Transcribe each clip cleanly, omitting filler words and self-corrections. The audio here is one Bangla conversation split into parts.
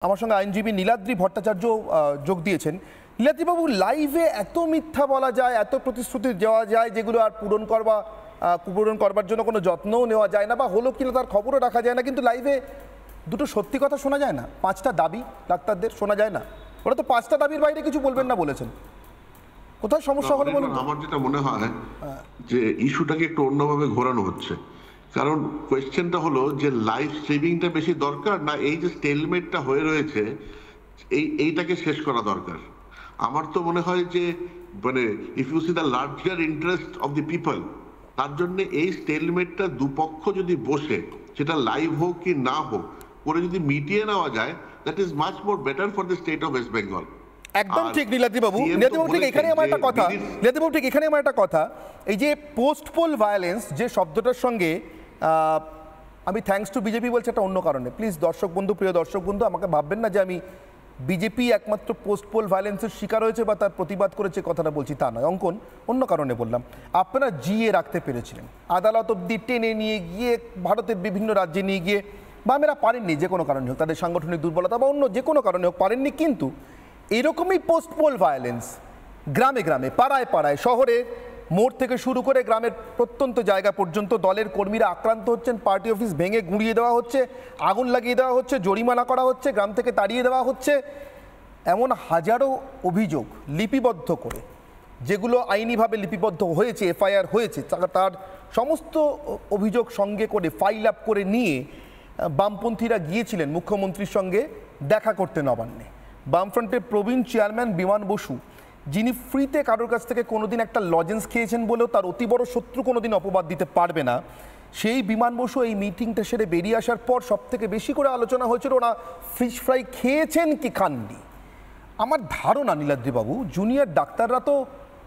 আমার সঙ্গে আইনজীবী নীলাদ্রি ভট্টাচার্য যোগ দিয়েছেন। নীলাদ্রিবাবু, লাইভে এত মিথ্যা বলা যায়, এত প্রতিশ্রুতি দেওয়া যায় যেগুলো আর পূরণ করবার জন্য কোনো যত্নও নেওয়া যায় না, বা হলো কিনা তার খবরও রাখা যায় না, কিন্তু লাইভে দুটো সত্যি কথা শোনা যায় না, 5টা দাবি ডাক্তারদের শোনা যায় না। ওরা তো 5টা দাবির বাইরে কিছু বলবেন না বলেছেন। কোথায় সমস্যা হলো বলুন? আমার যেটা মনে হয় যে ইস্যুটাকে একটু অন্যভাবে ঘোরানো হচ্ছে। কারণ কোয়েশ্চেনটা হলো যে লাইভ স্ট্রিমিংটা বেশি দরকার না এই যে স্টেলমেটটা হয়ে রয়েছে এইটাকে শেষ করা দরকার। আমার তো মনে হয় যে মানে if you see the larger interest of the people, তার জন্য এই স্টেলমেটটা দুপক্ষ যদি বসে সেটা লাইভ হোক কি না হোক করে যদি মিটিয়ে নেওয়া যায়, that is much more better for the state of West Bengal. একদম ঠিক নীলাদ্রিবাবু। নীলাদ্রিবাবু ঠিক এখানে আমার একটা কথা, এই যে পোস্ট পোল ভায়োলেন্স যে শব্দটার সঙ্গে আমি থ্যাঙ্কস টু বিজেপি বলছি একটা অন্য কারণে, প্লিজ প্রিয় দর্শক বন্ধু আমাকে ভাববেন না যে আমি বিজেপি একমাত্র পোস্ট পোল ভায়োলেন্সের শিকার হয়েছে বা তার প্রতিবাদ করেছে কথাটা বলছি, তা নয়, অন্য কারণে বললাম। আপনারা জিয়ে রাখতে পেরেছিলেন, আদালত অব্দি টেনে নিয়ে গিয়ে ভারতের বিভিন্ন রাজ্যে নিয়ে গিয়ে, বা আমরা পারেননি, যে কোনো কারণে হোক, তাদের সাংগঠনিক দুর্বলতা বা অন্য যে কোনো কারণে হোক পারেননি, কিন্তু এরকমই পোস্ট পোল ভায়োলেন্স গ্রামে গ্রামে, পাড়ায় পাড়ায়, শহরে মোড় থেকে শুরু করে গ্রামের প্রত্যন্ত জায়গা পর্যন্ত দলের কর্মীরা আক্রান্ত হচ্ছেন, পার্টি অফিস ভেঙে গুঁড়িয়ে দেওয়া হচ্ছে, আগুন লাগিয়ে দেওয়া হচ্ছে, জরিমানা করা হচ্ছে, গ্রাম থেকে তাড়িয়ে দেওয়া হচ্ছে, এমন হাজারো অভিযোগ লিপিবদ্ধ করে, যেগুলো আইনিভাবে লিপিবদ্ধ হয়েছে, এফআইআর হয়েছে, তার সমস্ত অভিযোগ সঙ্গে করে ফাইল আপ করে নিয়ে বামপন্থীরা গিয়েছিলেন মুখ্যমন্ত্রীর সঙ্গে দেখা করতে নবান্নে। বামফ্রন্টের প্রবীণ চেয়ারম্যান বিমান বসু, যিনি ফ্রিতে কারোর কাছ থেকে কোনোদিন একটা লজেন্স খেয়েছেন বলেও তার অতি বড় শত্রু কোনোদিন অপবাদ দিতে পারবে না, সেই বিমান বসু এই মিটিংটা সেরে বেরিয়ে আসার পর সব থেকে বেশি করে আলোচনা হয়েছিল ওরা ফিশ ফ্রাই খেয়েছেন কি খাননি। আমার ধারণা নীলাদ্রিবাবু, জুনিয়র ডাক্তাররা তো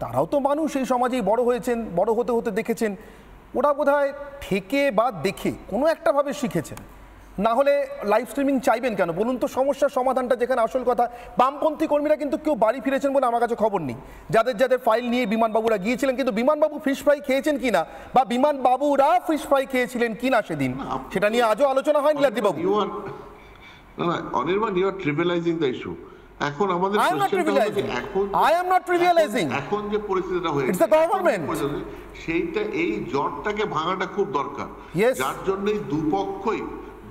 তারাও তো মানুষ, এই সমাজেই বড় হয়েছেন, বড় হতে হতে দেখেছেন, ওরা বোধহয় থেকে বা দেখে কোনো একটাভাবে শিখেছেন, না হলে লাইভ স্ট্রিমিং চাইবেন কেন বলুন তো? সমস্যার সমাধানটা যেখানে আসল কথা। বামপন্থী কর্মীরা কিন্তু কেউ বাড়ি ফিরেছেন বলে আমার কাছে খবর নেই, যাদের ফাইল নিয়ে বিমানবাবুরা গিয়েছিলেন, কিন্তু বিমানবাবু ফিশ ফ্রাই খেয়েছেন কিনা বা বিমানবাবুরা ফিশ ফ্রাই খেয়েছিলেন কিনা সেদিন, সেটা নিয়ে আজও আলোচনা হয় নীলাদ্রিবাবু। Anirban, you are trivialising the issue. এখন আমাদের এখন যে পরিস্থিতিটা হয়েছে সেইটা, এই জটটাকে ভাঙাটা খুব দরকার, যার জন্য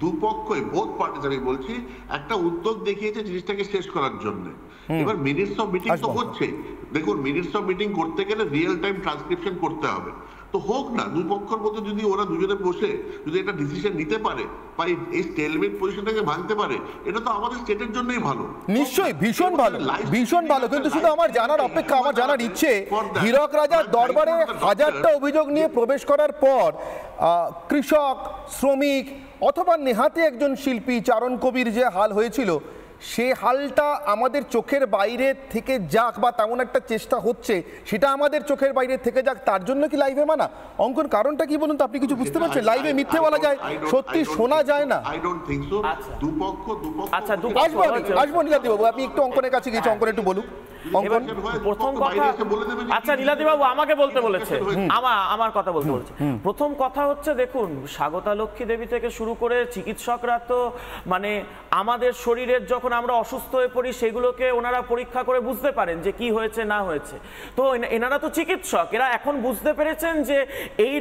দুপক্ষই বোথ পার্টিজ, আমি বলছি, একটা উদ্যোগ দেখিয়েছে জিনিসটাকে শেষ করার জন্য। এবার মিনিটস অফ মিটিং তো হচ্ছে, দেখুন মিনিটস অফ মিটিং করতে গেলে রিয়েল টাইম ট্রান্সক্রিপশন করতে হবে, তো হোক না। দুই পক্ষের মধ্যে যদি ওরা দুজনে বসে যদি একটা ডিসিশন নিতে পারে বা এই স্টেলমেট পজিশনটাকে ভাঙতে পারে, এটা তো আমাদের স্টেটের জন্যই ভালো। নিশ্চয়ই ভীষণ ভালো, ভীষণ ভালো। কিন্তু শুধু আমার জানার অপেক্ষা, আমার জানার ইচ্ছে, হীরক রাজার দরবারে হাজারটা অভিযোগ নিয়ে প্রবেশ করার পর কৃষক, শ্রমিক অথবা নেহাতে একজন শিল্পী, চারণ কবির যে হাল হয়েছিল, সে হালটা আমাদের চোখের বাইরে থেকে যাক, বা তেমন একটা চেষ্টা হচ্ছে সেটা আমাদের চোখের বাইরে থেকে যাক, তার জন্য কি লাইভে মানা? অঙ্কন কারণটা কি বলুন তো? আপনি কিছু বুঝতে পারছেন? লাইভে মিথ্যে বলা যায়, সত্যি শোনা যায় না। আসবো নীলাদ্রিবাবু, আপনি একটু অঙ্কনের কাছে গিয়েছে, অঙ্কন একটু বলুন। প্রথম কথা, আচ্ছা নীলাদ্রিবাবু আমাকে বলতে বলেছে, আমার কথা বলতে বলেছে। প্রথম কথা হচ্ছে, দেখুন স্বাগতা লক্ষ্মী দেবী থেকে শুরু করে চিকিৎসকরা তো মানে আমাদের শরীরের যখন আমরা অসুস্থ হয়ে পড়ি সেগুলোকে ওনারা পরীক্ষা করে বুঝতে পারেন যে কি হয়েছে না হয়েছে। তো এনারা তো চিকিৎসক, এরা এখন বুঝতে পেরেছেন যে এই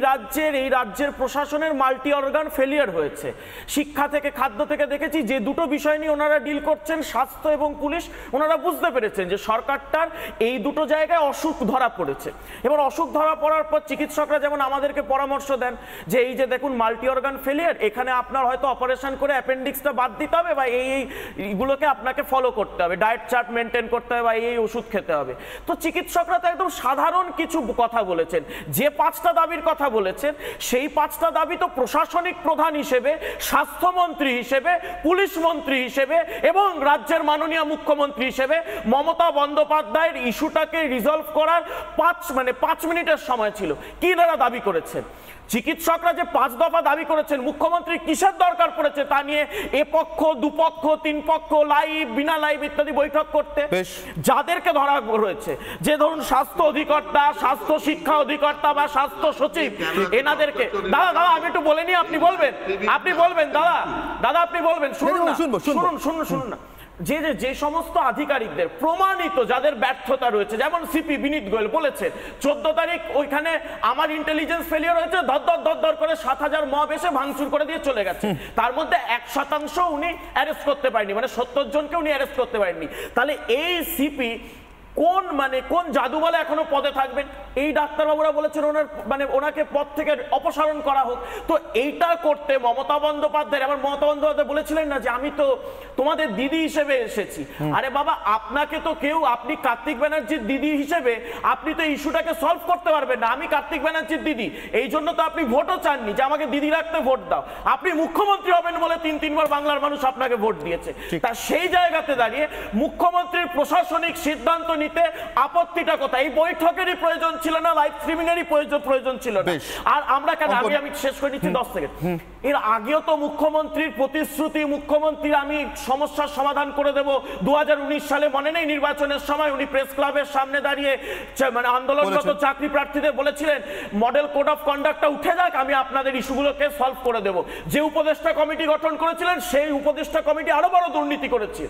রাজ্যের প্রশাসনের মাল্টি অর্গান ফেলিয়ার হয়েছে। শিক্ষা থেকে খাদ্য থেকে দেখেছি যে দুটো বিষয় নিয়ে ওনারা ডিল করছেন, স্বাস্থ্য এবং পুলিশ, ওনারা বুঝতে পেরেছেন যে সরকারটার এই দুটো জায়গায় অসুখ ধরা পড়েছে। এবার অসুখ ধরা পড়ার পর চিকিৎসকরা যেমন আমাদেরকে পরামর্শ দেন যে এই যে দেখুন মাল্টি অর্গান ফেলিয়ার, এখানে আপনার হয়তো অপারেশন করে অ্যাপেন্ডিক্সটা বাদ দিতে হবে, বা এইগুলোকে আপনাকে ফলো করতে হবে, ডায়েট চার্ট মেনটেন করতে হবে, বা এই ওষুধ খেতে হবে। তো চিকিৎসকরা তো একদম সাধারণ কিছু কথা বলেছেন, যে 5টা দাবির কথা বলেছেন সেই 5টা দাবি তো প্রশাসনিক প্রধান হিসেবে, স্বাস্থ্যমন্ত্রী হিসেবে, পুলিশ মন্ত্রী হিসেবে এবং রাজ্যের মাননীয় মুখ্যমন্ত্রী হিসেবে মমতা বন্দ্যোপাধ্যায়ের ইস্যুটাকে রিজলভ করার 5 মিনিটের সময় ছিল। কি এনারা দাবি করেছেন? চিকিৎসকরা যে 5 দফা দাবি করেছেন, মুখ্যমন্ত্রী কিসের দরকার পড়েছে তা নিয়ে এ পক্ষ, দুপক্ষ, 3 পক্ষ লাইভ, বিনা লাইভ ইত্যাদি বৈঠক করতে? যাদেরকে ধরা রয়েছে, যে ধরুন স্বাস্থ্য অধিকর্তা, স্বাস্থ্য শিক্ষা অধিকর্তা বা স্বাস্থ্য সচিব, এনাদেরকে দাদা আমি একটু বলে নি, আপনি বলবেন দাদা আপনি বলবেন, শুনুন না। যে সমস্ত আধিকারিকদের প্রমাণিত যাদের ব্যর্থতা রয়েছে, যেমন সিপি বিনীত গোয়েল বলেছে 14 তারিখ ওইখানে আমার ইন্টেলিজেন্স ফেলিয়ার হয়েছে, ধর করে 7,000 মব এসে ভাঙচুর করে দিয়ে চলে গেছে, তার মধ্যে 1% উনি অ্যারেস্ট করতে পারেননি, মানে 70 জনকে উনি অ্যারেস্ট করতে পারেননি। তাহলে এই সিপি কোন জাদু বলে এখনো পদে থাকবেন? এই ডাক্তারবাবুরা বলেছেন ওনাকে পদ থেকে অপসারণ করা হোক। তো এইটা করতে মমতা বন্দ্যোপাধ্যায়, আবার মমতা বন্দ্যোপাধ্যায় বলেছিলেন না যে আমি তো তোমাদের দিদি হিসেবে এসেছি। আরে বাবা, আপনাকে তো আপনি কার্তিক ব্যানার্জির দিদি হিসেবে আপনি তো ইস্যুটাকে সলভ করতে পারবেন না। আমি কার্তিক ব্যানার্জির দিদি, এই জন্য তো আপনি ভোটও চাননি যে আমাকে দিদি রাখতে ভোট দাও। আপনি মুখ্যমন্ত্রী হবেন বলে 3-3 বার বাংলার মানুষ আপনাকে ভোট দিয়েছে। তা সেই জায়গাতে দাঁড়িয়ে মুখ্যমন্ত্রীর প্রশাসনিক সিদ্ধান্ত নিতে আপত্তিটা কোথায়? এই বৈঠকেরই প্রয়োজন ছিল না, লাইভ স্ট্রিমিং এরই প্রয়োজন ছিল না। আর আমরা কেন, আমি শেষ করে নিচ্ছি 10 সেকেন্ড। এর আগেও তো মুখ্যমন্ত্রীর প্রতিশ্রুতি, মুখ্যমন্ত্রীর আমি সমস্যার সমাধান করে দেব। 2019 সালে মনে নেই নির্বাচনের সময় উনি প্রেস ক্লাবের সামনে দাঁড়িয়ে আন্দোলনরত চাকরি প্রার্থীদের বলেছিলেন মডেল কোড অফ কন্ডাক্টটা উঠে যাক, আমি আপনাদের ইস্যুগুলোকে সলভ করে দেব। যে উপদেষ্টা কমিটি গঠন করেছিলেন সেই উপদেষ্টা কমিটি আরো বড় দুর্নীতি করেছে।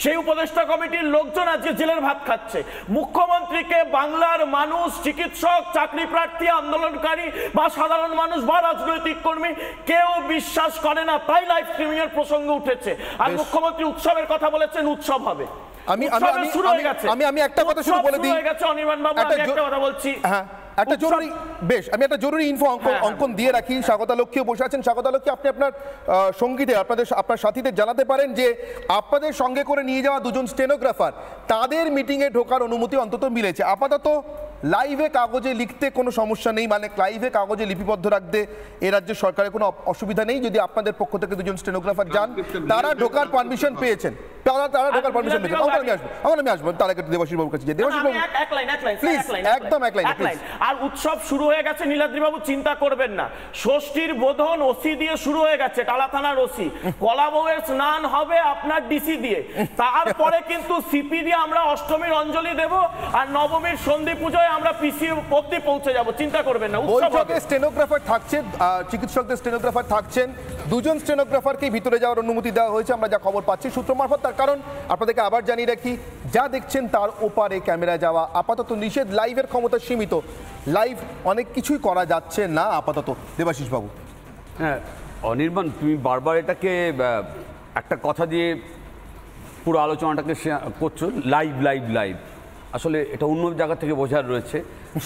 সেই উপদেষ্টা কমিটির লোকজন আজকে জেলের ভাত খাচ্ছে। মুখ্যমন্ত্রীকে বাংলার মানুষ, চিকিৎসক, চাকরি প্রার্থী, আন্দোলনকারী বা সাধারণ মানুষ বা রাজনৈতিক কর্মী কেউ বিশ্বাস করে না, তাই লাইভ স্ট্রিমিং এর প্রসঙ্গ উঠেছে। আর মুখ্যমন্ত্রী উৎসবের কথা বলেছেন, উৎসব হবে। আমি একটা কথা শুরু বলে দিই, অনির্বাণ বাবু, আমি একটা কথা বলছি। আমি একটা জরুরি ইনফো অঙ্কন দিয়ে রাখি। স্বাগতা লক্ষ্মীও বসে আছেন। স্বাগতা লক্ষ্মী, আপনি আপনার সঙ্গীদের, আপনার সাথীদের জানাতে পারেন যে আপনাদের সঙ্গে করে নিয়ে যাওয়া 2জন স্টেনোগ্রাফার, তাদের মিটিংয়ে ঢোকার অনুমতি অন্তত মিলেছে। আপাতত লাইভে কাগজে লিখতে কোনো সমস্যা নেই, মানে লাইভে কাগজে লিপিবদ্ধ রাখতে এ রাজ্যের সরকারের কোনো অসুবিধা নেই। যদি আপনাদের পক্ষ থেকে 2জন স্টেনোগ্রাফার যান, তারা ঢোকার পারমিশন পেয়েছেন, তারা ঢোকার পারমিশন পেয়েছেন। আমি আসবো তার আগে দেবাশিস বাবুর কাছে। দেবাশিস বাবু প্লিজ, একদম এক লাইন। আর উৎসব শুরু হয়ে গেছে নীলাদ্রি বাবু, চিন্তা করবেন না। ষষ্ঠীর বোধন ওসি দিয়ে শুরু হয়ে গেছে, টালা থানার ওসি। কলা বউয়ের স্নান হবে আপনার ডিসি দিয়ে, তারপরে কিন্তু সিপি দিয়ে আমরা অষ্টমীর অঞ্জলি দেব, আর নবমীর সন্ধি পুজোয় আমরা পিসি অবধি পৌঁছে যাব, চিন্তা করবেন না। বৈঠকে স্টেনোগ্রাফার থাকছেন, চিকিৎসকদের স্টেনোগ্রাফার থাকছেন, 2জন স্টেনোগ্রাফারকে ভিতরে যাওয়ার অনুমতি দেওয়া হয়েছে, আমরা যা খবর পাচ্ছি সূত্র মারফত। তার কারণ আপনাদেরকে আবার জানিয়ে রাখি, যা দেখছেন তার ওপারে ক্যামেরা যাওয়া আপাতত নিষেধ। লাইভের ক্ষমতা সীমিত, লাইভ অনেক কিছুই করা যাচ্ছে না আপাতত। দেবাশিস বাবু। হ্যাঁ অনির্বাণ, তুমি বারবার এটাকে একটা কথা দিয়ে পুরো আলোচনাটাকে করছো, লাইভ লাইভ লাইভ। আসলে এটা অন্য জায়গা থেকে বোঝার রয়েছে।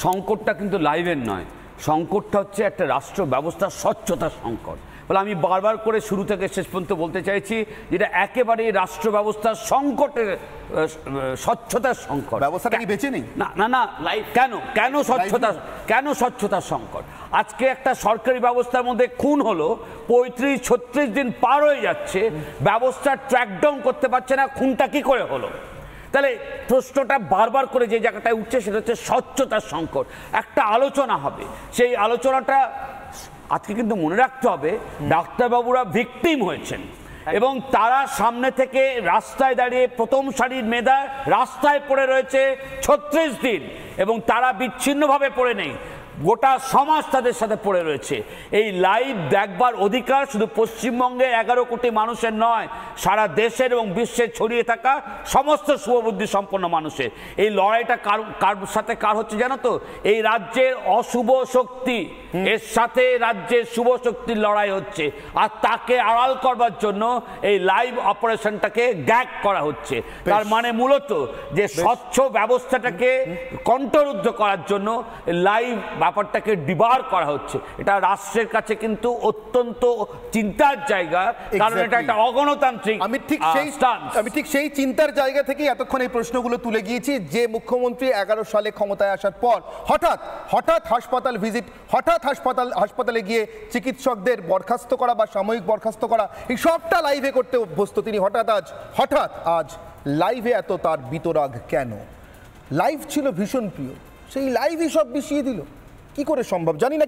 সংকটটা কিন্তু লাইভের নয়, সংকটটা হচ্ছে একটা রাষ্ট্র ব্যবস্থার স্বচ্ছতার সংকট। বলে আমি বারবার করে শুরু থেকে শেষ পর্যন্ত বলতে চাইছি, যেটা একেবারে রাষ্ট্র ব্যবস্থার সংকটের, স্বচ্ছতার সংকট। ব্যবস্থাটা কি বেঁচে নেই? না, কেন স্বচ্ছতার সংকট? আজকে একটা সরকারি ব্যবস্থার মধ্যে খুন হলো, 35-36 দিন পার হয়ে যাচ্ছে, ব্যবস্থা ট্র্যাক ডাউন করতে পারছে না, খুনটা কি করে হলো? তাহলে প্রশ্নটা বারবার করে যে জায়গাটায় উঠছে সেটা হচ্ছে স্বচ্ছতার সংকট। একটা আলোচনা হবে, সেই আলোচনাটা আজকে কিন্তু মনে রাখতে হবে ডাক্তারবাবুরা ভিকটিম হয়েছেন এবং তারা সামনে থেকে রাস্তায় দাঁড়িয়ে প্রথম সারির মেধা রাস্তায় পড়ে রয়েছে 36 দিন, এবং তারা বিচ্ছিন্নভাবে পড়ে নেই, গোটা সমাজ তাদের সাথে পড়ে রয়েছে। এই লাইভ দেখবার অধিকার শুধু পশ্চিমবঙ্গে 11 কোটি মানুষের নয়, সারা দেশের এবং বিশ্বে ছড়িয়ে থাকা সমস্ত শুভবুদ্ধি সম্পন্ন মানুষের। এই লড়াইটা কার সাথে কার হচ্ছে জানো তো? এই রাজ্যের অশুভ শক্তি এর সাথে রাজ্যের শুভ শক্তির লড়াই হচ্ছে, আর তাকে আড়াল করবার জন্য এই লাইভ অপারেশনটাকে গ্যাগ করা হচ্ছে। তার মানে মূলত যে স্বচ্ছ ব্যবস্থাটাকে কণ্ঠরুদ্ধ করার জন্য লাইভ ব্যাপারটাকে ডিবার করা হচ্ছে। এটা রাষ্ট্রের কাছে কিন্তু অত্যন্ত চিন্তার জায়গা, কারণ এটা একটা অগণতান্ত্রিক। আমি ঠিক সেই চিন্তার জায়গা থেকে এতক্ষণ এই প্রশ্নগুলো তুলে গিয়েছি যে মুখ্যমন্ত্রী 11 সালে ক্ষমতায় আসার পর হঠাৎ হাসপাতাল ভিজিট, হঠাৎ হাসপাতালে গিয়ে চিকিৎসকদের বরখাস্ত করা বা সাময়িক বরখাস্ত করা, এই সবটা লাইভে করতে অভ্যস্ত তিনি। হঠাৎ আজ লাইভে এত তার বিতরাগ কেন? লাইভ ছিল ভীষণ প্রিয়, সেই লাইভই সব বিষিয়ে দিল, কি করে সম্ভব জানি না।